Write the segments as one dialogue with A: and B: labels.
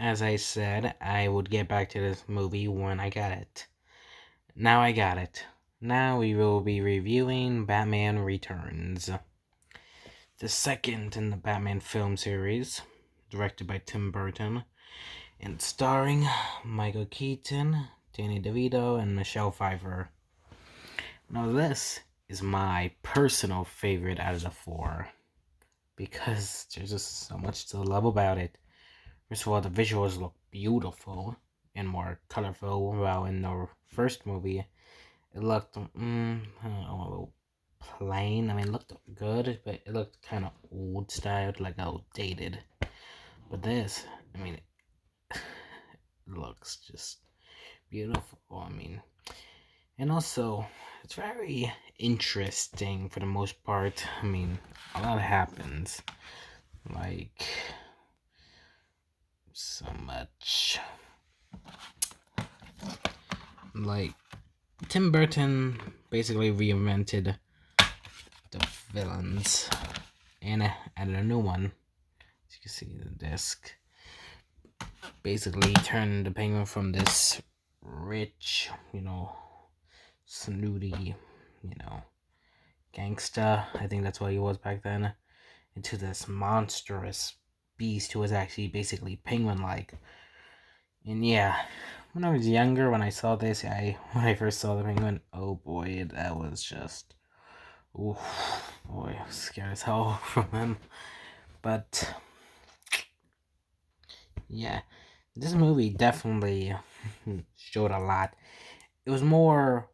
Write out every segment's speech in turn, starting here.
A: as I said, I would get back to this movie when I got it. Now I got it. Now we will be reviewing Batman Returns, the second in the Batman film series, directed by Tim Burton, and starring Michael Keaton, Danny DeVito, and Michelle Pfeiffer. Now, this is my personal favorite out of the four because there's just so much to love about it. First of all, the visuals look beautiful and more colorful. While in the first movie, it looked, I don't know, a little plain. I mean, it looked good, but it looked kind of old styled, like outdated. But this, I mean, it looks just beautiful. I mean, and also, it's very interesting for the most part. I mean, a lot happens. Like, so much. Like, Tim Burton basically reinvented the villains and added a new one. As you can see the disc. Basically turned the penguin from this rich, snooty, gangsta. I think that's what he was back then. Into this monstrous beast who was actually basically penguin-like. And yeah, when I was younger, when I saw this, when I first saw the penguin, oh boy, that was just, oof, boy, I was scared as hell from him. But yeah, this movie definitely showed a lot. It was more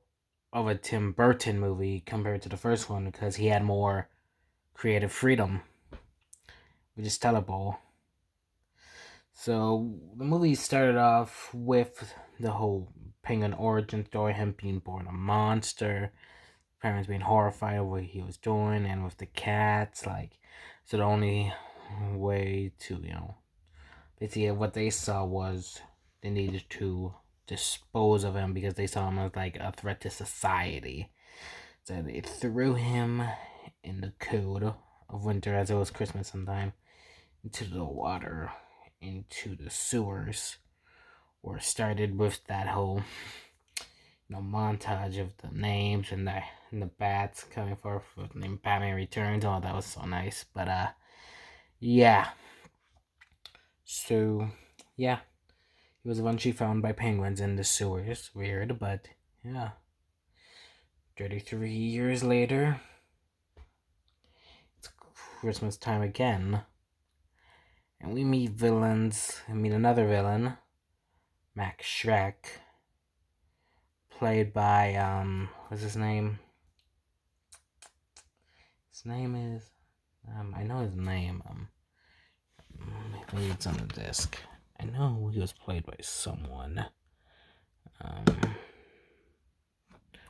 A: of a Tim Burton movie compared to the first one because he had more creative freedom, which is tellable. So the movie started off with the whole penguin origin story, him being born a monster, parents being horrified of what he was doing, and with the cats, like, so the only way to, basically what they saw was they needed to dispose of him because they saw him as like a threat to society. So they threw him in the cold of winter, as it was Christmas sometime, into the water, into the sewers, or started with that whole montage of the names and the bats coming forth with the name Batman Returns. Oh, that was so nice. But yeah. So yeah, he was eventually found by penguins in the sewers. Weird, but yeah. 33 years later, it's Christmas time again. And we meet villains. We meet another villain, Max Shrek, played by, what's his name? His name is, I know his name, maybe it's on the disc. I know he was played by someone. Um,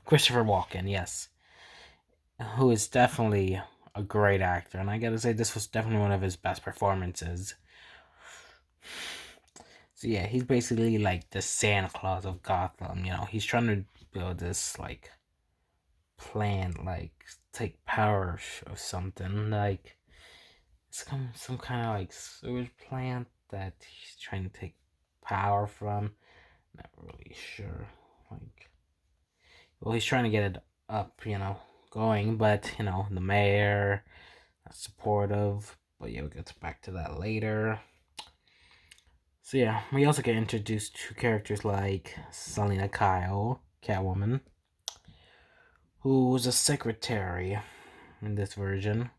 A: Christopher Walken, yes. Who is definitely a great actor. And I gotta say, this was definitely one of his best performances. So yeah, he's basically like the Santa Claus of Gotham. He's trying to build this, like, plan, like, take power of something. Like, some kind of, like, sewage plant that he's trying to take power from. Not really sure. Like, well, he's trying to get it up, going, but, the mayor, not supportive. But yeah, we'll get back to that later. So yeah, we also get introduced to characters like Selena Kyle, Catwoman, who was a secretary in this version.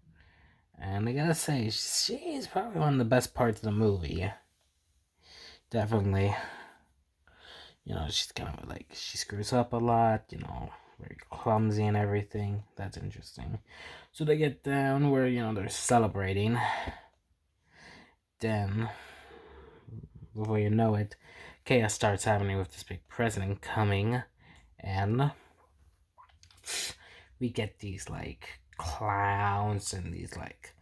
A: And I gotta say, she's probably one of the best parts of the movie. Definitely. She's kind of like, she screws up a lot, very clumsy and everything. That's interesting. So they get down where, they're celebrating. Then, before you know it, chaos starts happening with this big president coming. And we get these, like, clowns and these, like,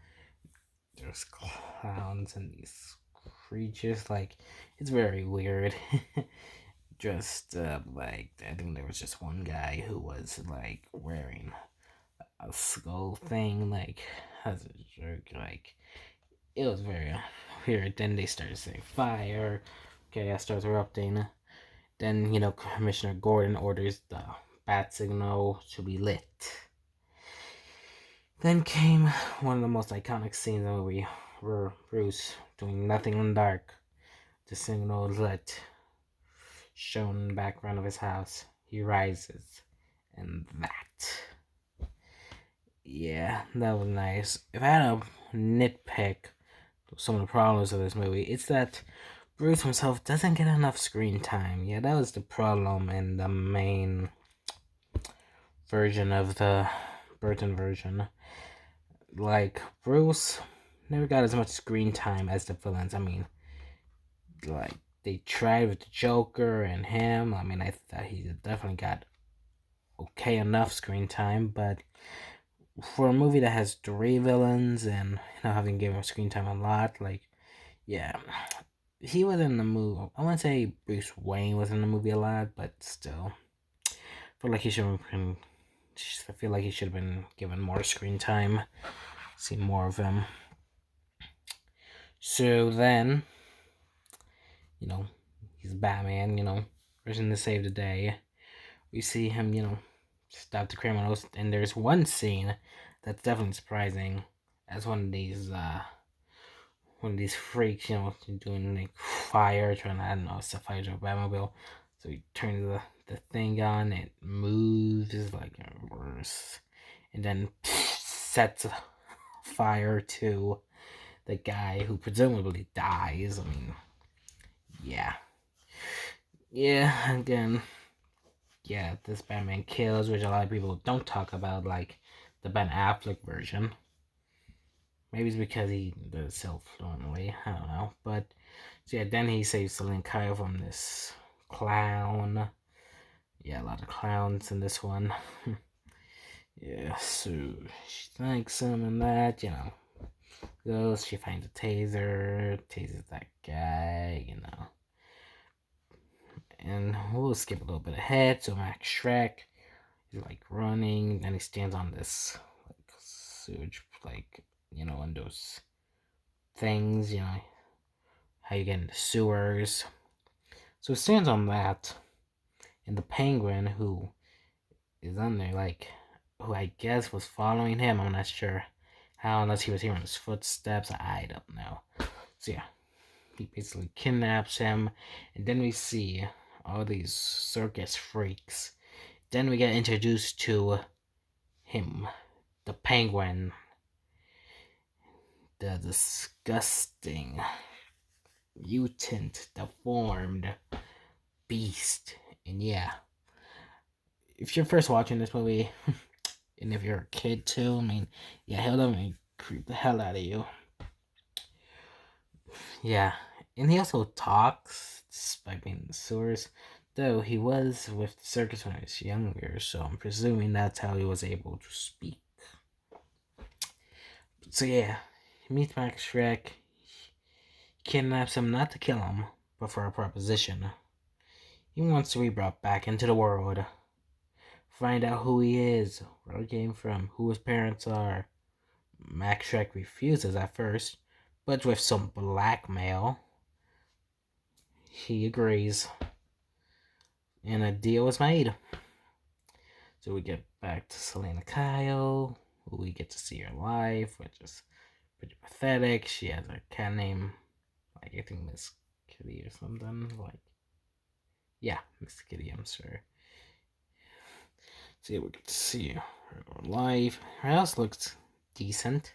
A: there's clowns and these creatures. Like, it's very weird. Just like, I think there was just one guy who was like wearing a skull thing, like, as a joke. Like, it was very weird. Then they started saying fire. Okay, I starts erupting. Then, Commissioner Gordon orders the bat signal to be lit. Then came one of the most iconic scenes in the movie, where Bruce, doing nothing in the dark, the signal is lit, shown in the background of his house. He rises, and that was nice. If I had a nitpick some of the problems of this movie, it's that Bruce himself doesn't get enough screen time. Yeah, that was the problem in the main version of the Burton version. Like, Bruce never got as much screen time as the villains. I mean, like, they tried with the Joker and him. I mean, I thought he definitely got okay enough screen time, but for a movie that has three villains and having given screen time a lot, like, yeah, he was in the movie. I wouldn't say Bruce Wayne was in the movie a lot, but still, I feel like he should have been. I feel like he should have been given more screen time, see more of him. So then, he's Batman. Rushing to save the day. We see him, stop the criminals, and there's one scene that's definitely surprising, as one of these freaks, doing like fire, trying to, I don't know, set fire to a Batmobile. So he turns the thing on, it moves like a reverse, and then sets fire to the guy who presumably dies. I mean, yeah. Yeah, again, yeah, this Batman Kills, which a lot of people don't talk about, like the Ben Affleck version. Maybe it's because he does it so fluently. I don't know. But so yeah, then he saves Selene Kyle from this clown. Yeah, a lot of clowns in this one. Yeah, so she thanks him and that. Goes, she finds a taser, tases that guy. And we'll skip a little bit ahead. So Max Shrek is like running, and he stands on this like sewage, like on those things, how you get in the sewers. So he stands on that, and the penguin who is on there, like, who I guess was following him. I'm not sure how, unless he was hearing his footsteps. I don't know. So yeah, he basically kidnaps him, and then we see all these circus freaks. Then we get introduced to him, the penguin, the disgusting, mutant, deformed beast. And yeah, if you're first watching this movie, and if you're a kid too, I mean, yeah, he'll definitely creep the hell out of you. Yeah, and he also talks, despite being in the sewers, though he was with the circus when he was younger, so I'm presuming that's how he was able to speak. So yeah, he meets Max Shrek, kidnaps him not to kill him, but for a proposition. He wants to be brought back into the world, find out who he is, where he came from, who his parents are. Max Shrek refuses at first, but with some blackmail, he agrees, and a deal is made. So we get back to Selena Kyle, who we get to see her life, which is pretty pathetic. She has a cat named, like, I think Miss Kitty or something. Like, yeah, Miss Kitty, I'm sure. So yeah, we get to see her life. Her house looks decent,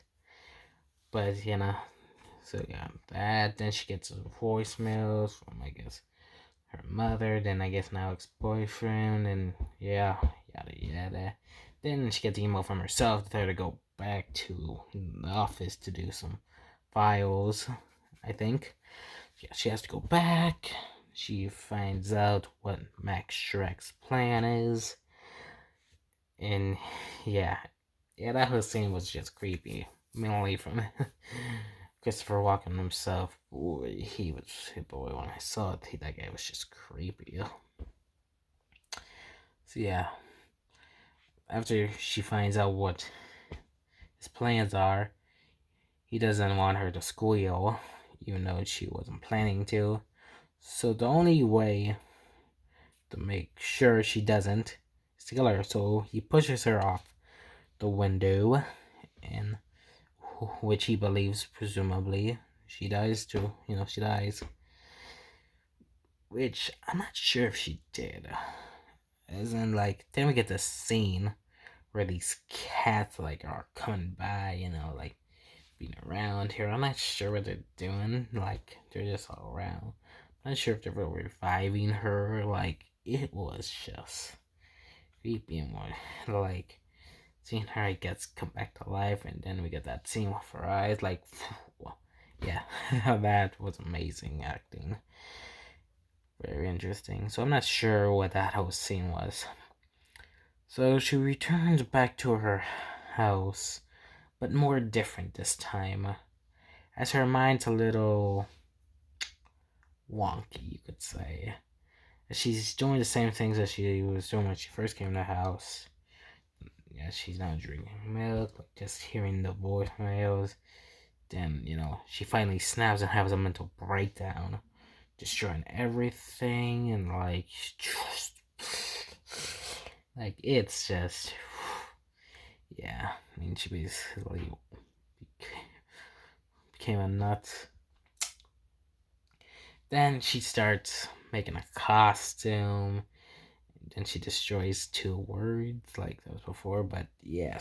A: but so yeah, that. Then she gets voicemails from, I guess, her mother. Then I guess now ex-boyfriend, and yeah, yada yada. Then she gets email from herself to tell her to go back to the office to do some files. I think. Yeah, she has to go back. She finds out what Max Shrek's plan is, and yeah, that whole scene was just creepy. Mainly from Christopher Walken himself. Boy, boy, when I saw it, that guy was just creepy. So yeah, after she finds out what his plans are, he doesn't want her to squeal, even though she wasn't planning to. So the only way to make sure she doesn't is to kill her. So he pushes her off the window, and which he believes, presumably, she dies too. She dies. Which I'm not sure if she did. As in, like, then we get this scene where these cats, like, are coming by, like, being around here. I'm not sure what they're doing. Like, they're just all around. I'm not sure if they're reviving her. Like, it was just creepy and more. Like, seeing her, I guess, come back to life, and then we get that scene with her eyes. Like, yeah, that was amazing acting. Very interesting. So I'm not sure what that whole scene was. So she returns back to her house, but more different this time, as her mind's a little wonky, you could say. She's doing the same things that she was doing when she first came to the house. Yeah, she's not drinking milk, like just hearing the voicemails. Then, she finally snaps and has a mental breakdown, destroying everything, and like it's just, yeah. I mean, she basically became a nut. Then she starts making a costume. Then she destroys 2 words like that was before. But yeah,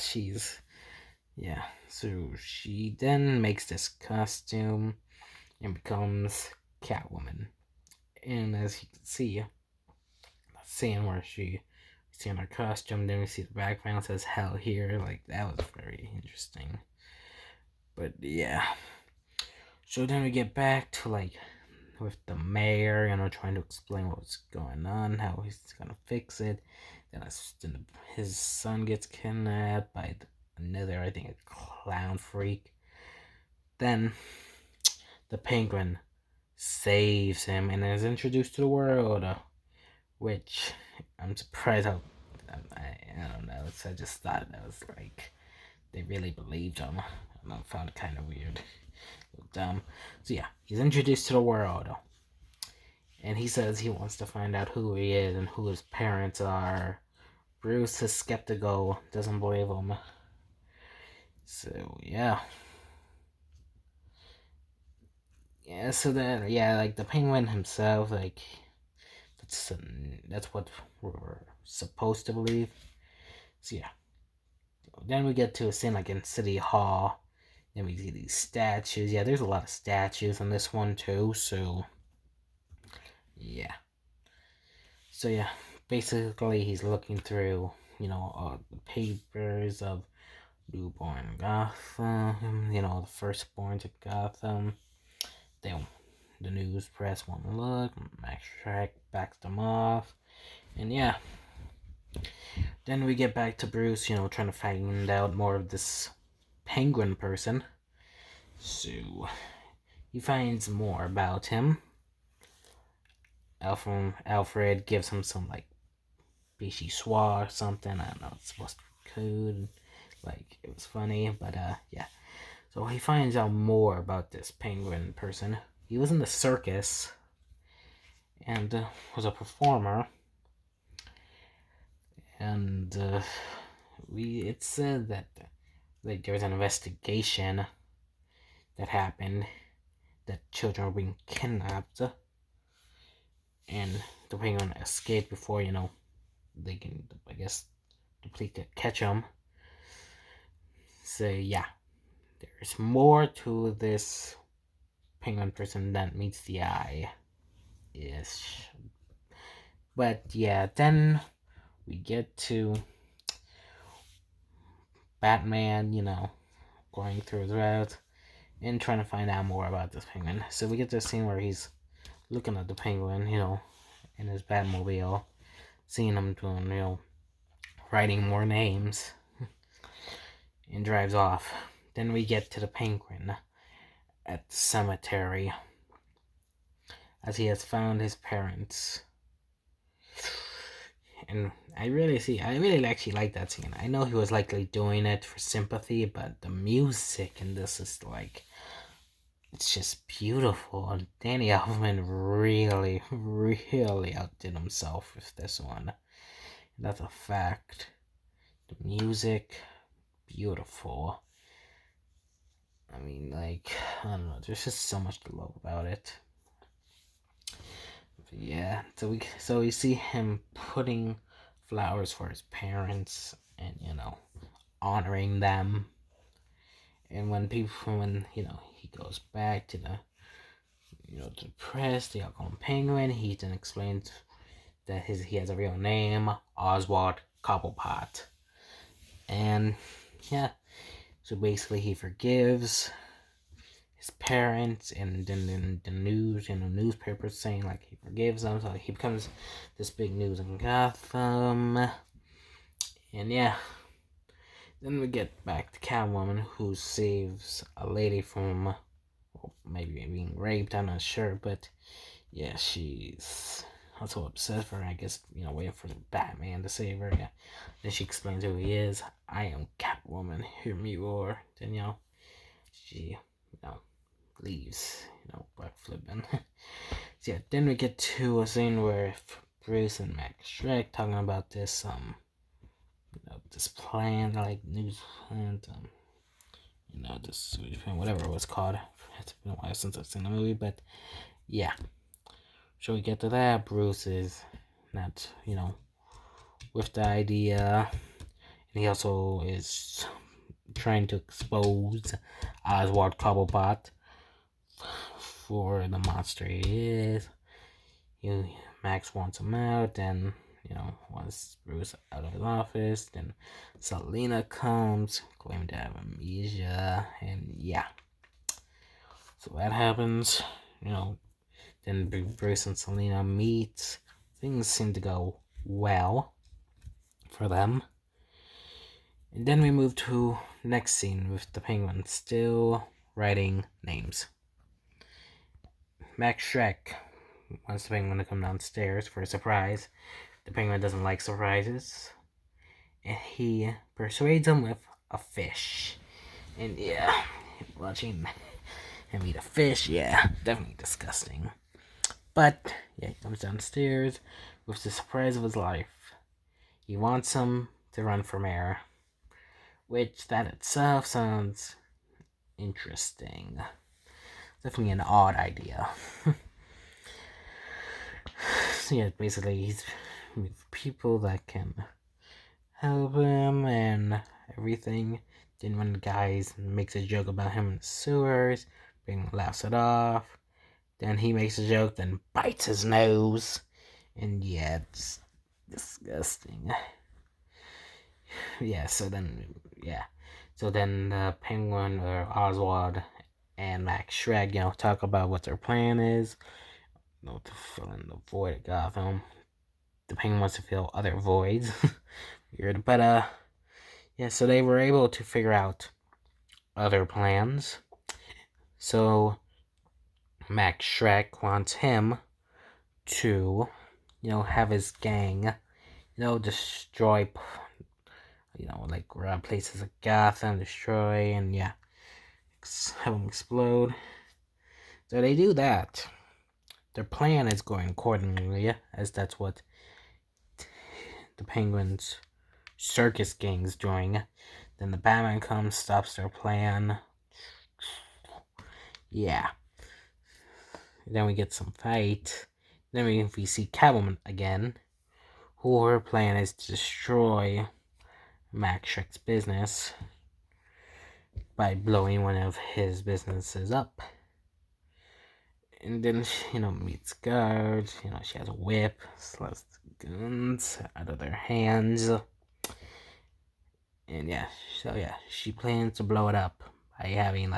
A: yeah. So she then makes this costume and becomes Catwoman. And as you can see, that scene where she see in her costume, then we see the background says hell here. Like, that was very interesting. But yeah. So then we get back to, like, with the mayor, trying to explain what's going on, how he's gonna fix it. Then his son gets kidnapped by another, I think, a clown freak. Then the Penguin saves him and is introduced to the world, which I'm surprised how. I don't know. I just thought that was like they really believed him. I found it kind of weird, dumb. So yeah, he's introduced to the world, and he says he wants to find out who he is and who his parents are. Bruce is skeptical, doesn't believe him. So yeah. Yeah, so then, yeah, like the Penguin himself, like, that's what we're supposed to believe. So yeah. Then we get to a scene like in City Hall. Then we see these statues. Yeah, there's a lot of statues in this one too, so yeah. So yeah, basically he's looking through, all the papers of newborn Gotham, the firstborn to Gotham. The news press won't look, Max Shrek backs them off, and yeah. Then we get back to Bruce, trying to find out more of this penguin person. So he finds more about him. Alfred gives him some, like, Vichy Soir or something. I don't know, it's supposed to be code. Like, it was funny, but yeah. So he finds out more about this penguin person. He was in the circus and was a performer. And it said that like there was an investigation that happened, that children were being kidnapped, and the penguin escaped before they can, I guess, the police could catch him. So yeah, there's more to this penguin person than meets the eye. Ish. But yeah, then we get to Batman, going through the route and trying to find out more about this penguin. So we get to a scene where he's looking at the penguin, in his Batmobile, seeing him doing, writing more names, and drives off. Then we get to the penguin at the cemetery, as he has found his parents. And I really actually like that scene. I know he was likely doing it for sympathy, but the music in this is like, it's just beautiful. And Danny Elfman really outdid himself with this one. That's a fact. The music, beautiful. I mean, like, I don't know. There's just so much to love about it. But yeah, so we see him putting flowers for his parents, and honoring them. And when he goes back to the press, they all call him Penguin. He then explains that he has a real name, Oswald Cobblepot. And yeah, so basically he forgives his parents, and then the news in the newspaper saying like he forgives them, so he becomes this big news in Gotham. And yeah, then we get back to Catwoman, who saves a lady from, well, maybe being raped, I'm not sure, but yeah, she's also upset for, I guess, waiting for Batman to save her. Yeah. Then she explains who he is. I am Catwoman, hear me roar. Then, she, leaves, black flipping. So yeah, then we get to a scene where Bruce and Max Shrek talking about this, this plan, like news plan, this whatever it was called. It's been a while since I've seen the movie, but yeah. So we get to that. Bruce is not, with the idea, and he also is trying to expose Oswald Cobblepot for the monster he is. Max wants him out, and wants Bruce out of his office. Then Selina comes, claiming to have amnesia, and yeah. So that happens, then Bruce and Selina meet. Things seem to go well for them. And then we move to next scene with the Penguin still writing names. Max Shrek wants the Penguin to come downstairs for a surprise. The Penguin doesn't like surprises, and he persuades him with a fish. And yeah, watching him eat a fish, yeah, definitely disgusting. But yeah, he comes downstairs with the surprise of his life. He wants him to run for mayor, which that itself sounds interesting. Definitely an odd idea. So yeah, basically he's with people that can help him and everything. Then when the guy makes a joke about him in the sewers, Bing laughs it off. Then he makes a joke, then bites his nose. And yeah, it's disgusting. Yeah, so then the Penguin, or Oswald, and Max Shrek, talk about what their plan is. To fill in the void of Gotham. The Penguin wants to fill other voids. Weird, but yeah. So they were able to figure out other plans. So Max Shrek wants him to, have his gang, destroy, like places like Gotham, destroy, and yeah, have them explode. So they do that. Their plan is going accordingly, as that's what the Penguins' circus gang's doing. Then the Batman comes, stops their plan. Yeah. Then we get some fight. Then we see Catwoman again, who her plan is to destroy Max Shrek's business by blowing one of his businesses up. And then she, meets guards. She has a whip, slaps guns out of their hands. And yeah, so yeah, she plans to blow it up by having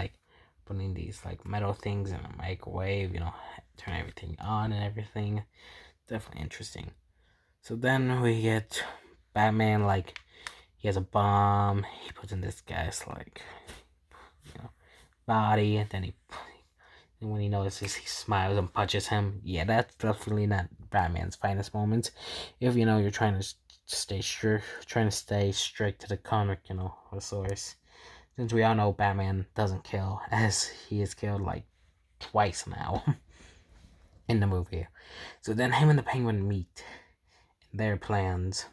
A: putting these metal things in a microwave, turn everything on and everything. Definitely interesting. So then we get Batman, he has a bomb, he puts in this guy's body, and then when he notices, he smiles and punches him. Yeah, that's definitely not Batman's finest moments. If you're trying to stay strict to the comic, the source. Since we all know Batman doesn't kill, as he is killed like twice now in the movie. So then him and the Penguin meet their plans.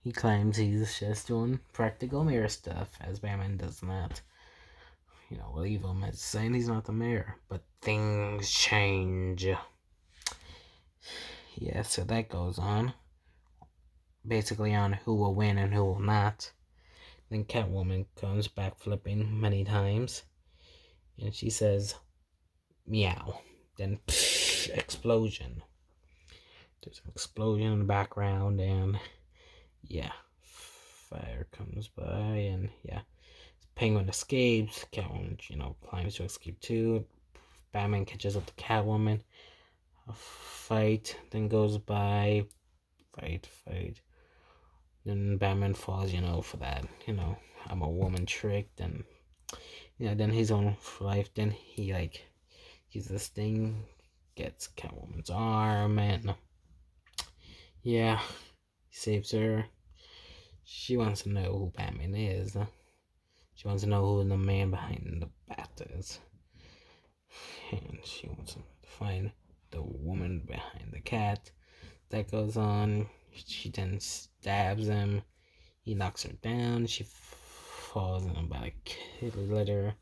A: He claims he's just doing practical mirror stuff, as Batman does not, believe him as saying he's not the mayor. But things change. Yeah, so that goes on. Basically on who will win and who will not. Then Catwoman comes back flipping many times. And she says, meow. Then explosion. There's an explosion in the background, and yeah, fire comes by, and yeah, Penguin escapes. Catwoman, climbs to escape too. Batman catches up to Catwoman. A fight then goes by. Fight. Then Batman falls, for that, I'm a woman trick. Then, then his own life. Then he uses this thing, gets Catwoman's arm, and yeah, he saves her. She wants to know who Batman is. She wants to know who the man behind the bat is. And she wants to find the woman behind the cat. That goes on. She then stabs him. He knocks her down. She falls in about a killy litter.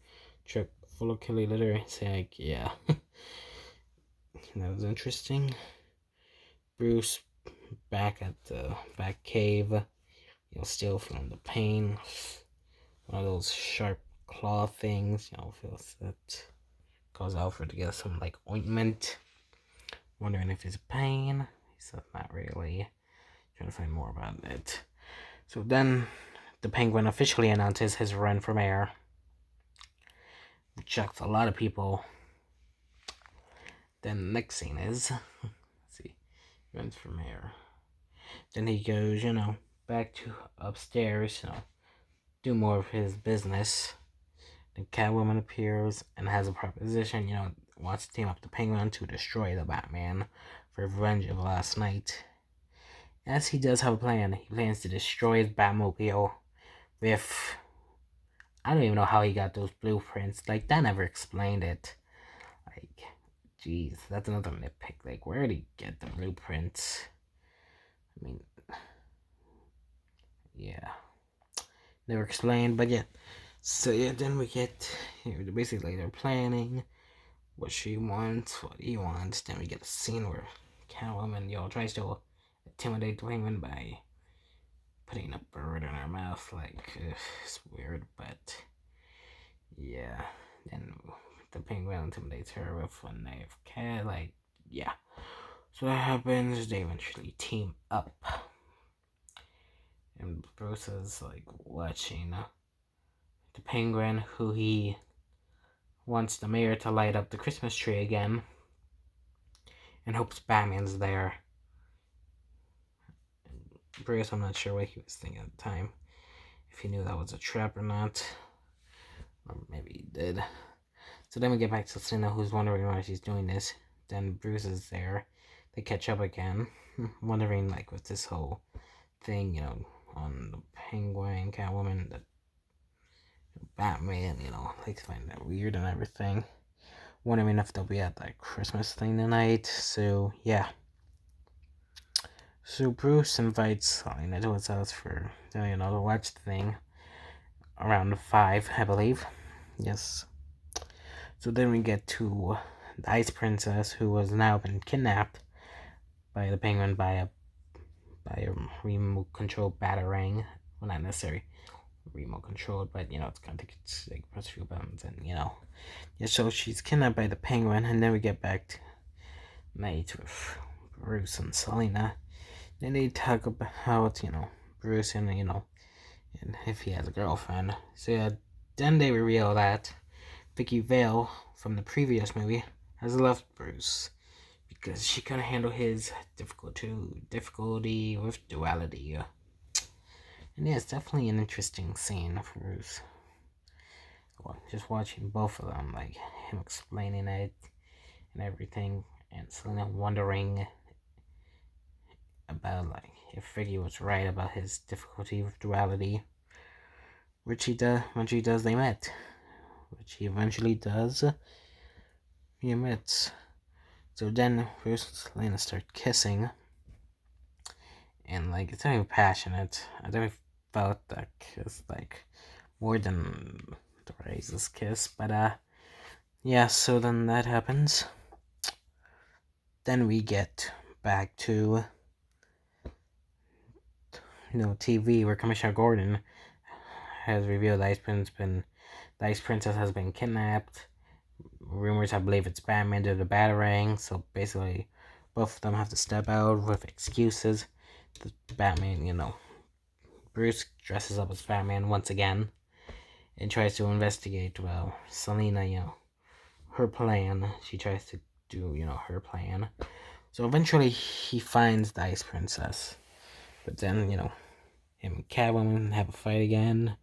A: Truck full of killy litter. It's like, yeah. That was interesting. Bruce back at the back cave. Still feeling the pain. One of those sharp claw things, feels that. Calls Alfred to get some ointment. Wondering if it's pain. He said not really. Trying to find more about it. So then the Penguin officially announces his run for mayor. Which shocks a lot of people. Then the next scene is, let's see, runs for mayor. Then he goes, back to upstairs, do more of his business. Then Catwoman appears and has a proposition, wants to team up the Penguin to destroy the Batman for revenge of last night. As he does have a plan, he plans to destroy his Batmobile with, I don't even know how he got those blueprints. That never explained it. Jeez, that's another nitpick. Where did he get the blueprints? I mean, yeah, never explained. But yeah, so yeah, then we get basically they're planning what she wants, what he wants. Then we get a scene where Catwoman, tries to intimidate the Penguin by putting a bird in her mouth. It's weird, but yeah. Then the Penguin intimidates her with a knife cat. Yeah. So that happens. They eventually team up. And Bruce is watching the Penguin, who he wants the mayor to light up the Christmas tree again, and hopes Batman's there. And Bruce, I'm not sure what he was thinking at the time, if he knew that was a trap or not, or maybe he did. So then we get back to Selina, who's wondering why she's doing this. Then Bruce is there. They catch up again, wondering with this whole thing, on the Penguin, Catwoman, the Batman, find that weird and everything. Wondering if they'll be at that Christmas thing tonight. So yeah. So Bruce invites Selina to his house for to watch the thing around 5, I believe. Yes. So then we get to the Ice Princess, who has now been kidnapped by the Penguin by a remote control batarang. Well, not necessarily remote controlled, but it's kind of press a few buttons and yeah. So she's kidnapped by the Penguin, and then we get back to night with Bruce and Selina. Then they talk about Bruce and and if he has a girlfriend. So yeah, then they reveal that Vicky Vale from the previous movie has left Bruce because she couldn't handle his difficulty with duality. And yeah, it's definitely an interesting scene for Bruce. Well, just watching both of them, him explaining it and everything, and Selina wondering about, like, if Figgy was right about his difficulty with duality, which he does. They met, which he eventually does. He admits. So then Bruce and Lena start kissing, and like it's very passionate. I definitely felt that kiss like more than the Raze's kiss, but yeah. So then that happens. Then we get back to TV, where Commissioner Gordon has revealed the Ice Princess has been kidnapped. Rumors, I believe it's Batman did the batarang, so basically both of them have to step out with excuses. The Batman, Bruce dresses up as Batman once again and tries to investigate, well, Selina, her plan. She tries to do, her plan. So eventually he finds the Ice Princess. But then, him and Catwoman have a fight again.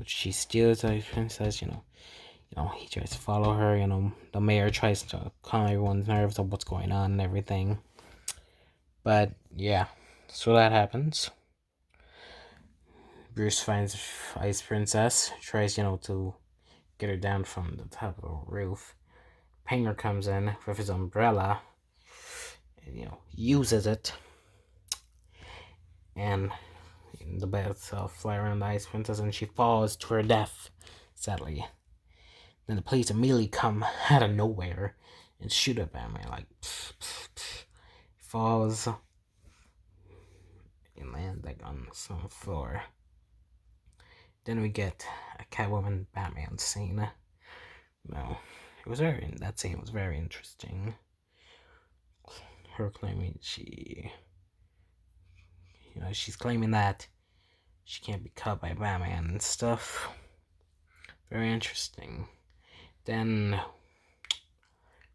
A: She steals the Ice Princess, he tries to follow her, the mayor tries to calm everyone's nerves of what's going on and everything. But yeah, so that happens. Bruce finds Ice Princess, tries, to get her down from the top of the roof. Penguin comes in with his umbrella and, uses it. And the bats fly around the Ice Princess and she falls to her death, sadly. Then the police immediately come out of nowhere and shoot at Batman, like, falls and lands like on some floor. Then we get a Catwoman Batman scene. That scene was very interesting. Her claiming she's claiming that she can't be caught by Batman and stuff. Very interesting. Then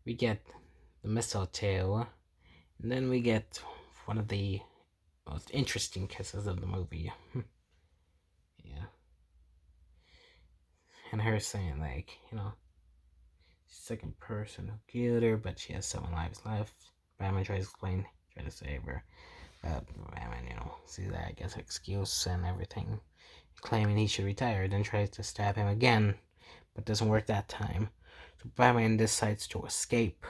A: we get the mistletoe, and then we get one of the most interesting kisses of the movie. Yeah. And her saying, like, she's the second person who killed her, but she has 7 lives left. Batman tries to save her. But Batman, sees that, I guess, excuse and everything, claiming he should retire, then tries to stab him again, but doesn't work that time. So Batman decides to escape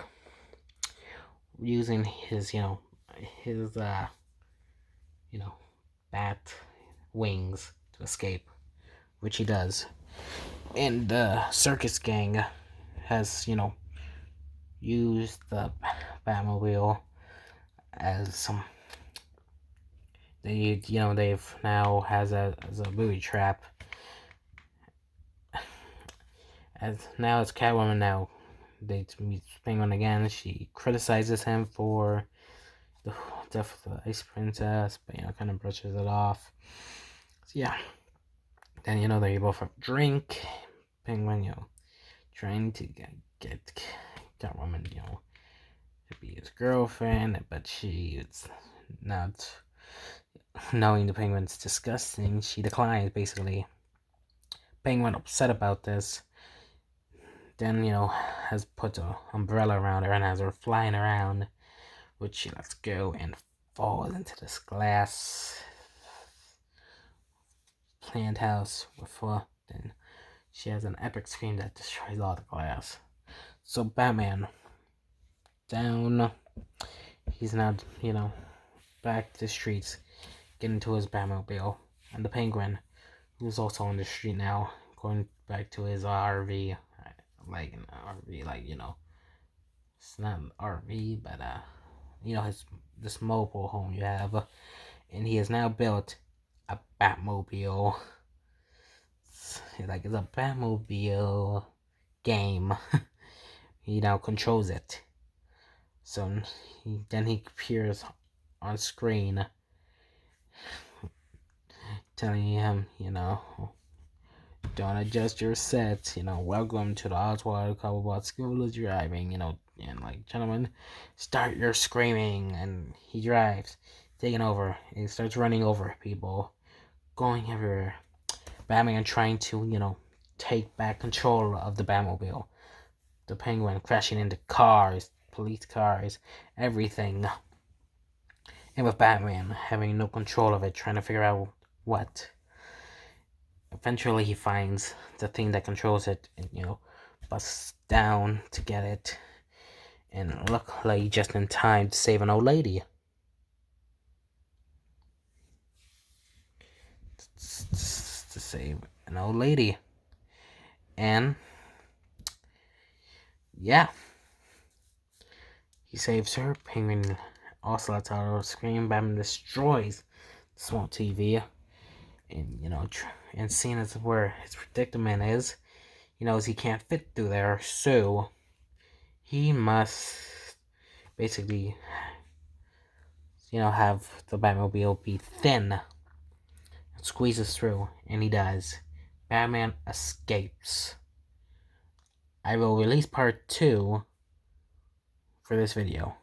A: using his, bat wings to escape, which he does. And the circus gang has, used the Batmobile as some. They've now has as a booby trap. As now it's Catwoman now. They meet Penguin again. She criticizes him for the death of the Ice Princess, but kind of brushes it off. So yeah. Then they both have a drink. Penguin, trying to get Catwoman, to be his girlfriend, but she's not. Knowing the Penguin's disgusting, she declines, basically. Penguin upset about this. Then, has put an umbrella around her and has her flying around, which she lets go and falls into this glass plant house with her. Then she has an epic scream that destroys all the glass. So Batman, down, he's now, back to the streets, getting to his Batmobile, and the Penguin, who's also on the street now, going back to his RV, like an RV, like, it's not an RV, but this mobile home you have, and he has now built a Batmobile. It's a Batmobile game. He now controls it. So then he appears on screen, telling him, don't adjust your sets, welcome to the Oswald Cobblepot School of Driving, and like, gentlemen, start your screaming, and he drives, taking over, and he starts running over people, going everywhere. Batman trying to, take back control of the Batmobile. The Penguin crashing into cars, police cars, everything. And with Batman having no control of it, trying to figure out what. Eventually he finds the thing that controls it and, busts down to get it. And luckily just in time to save an old lady. To save an old lady. And yeah, he saves her. Penguin also lets out a scream. Batman destroys the small TV, and and seeing as where his predicament is, he knows he can't fit through there, so he must basically, have the Batmobile be thin and squeezes through, and he does. Batman escapes. I will release part 2 for this video.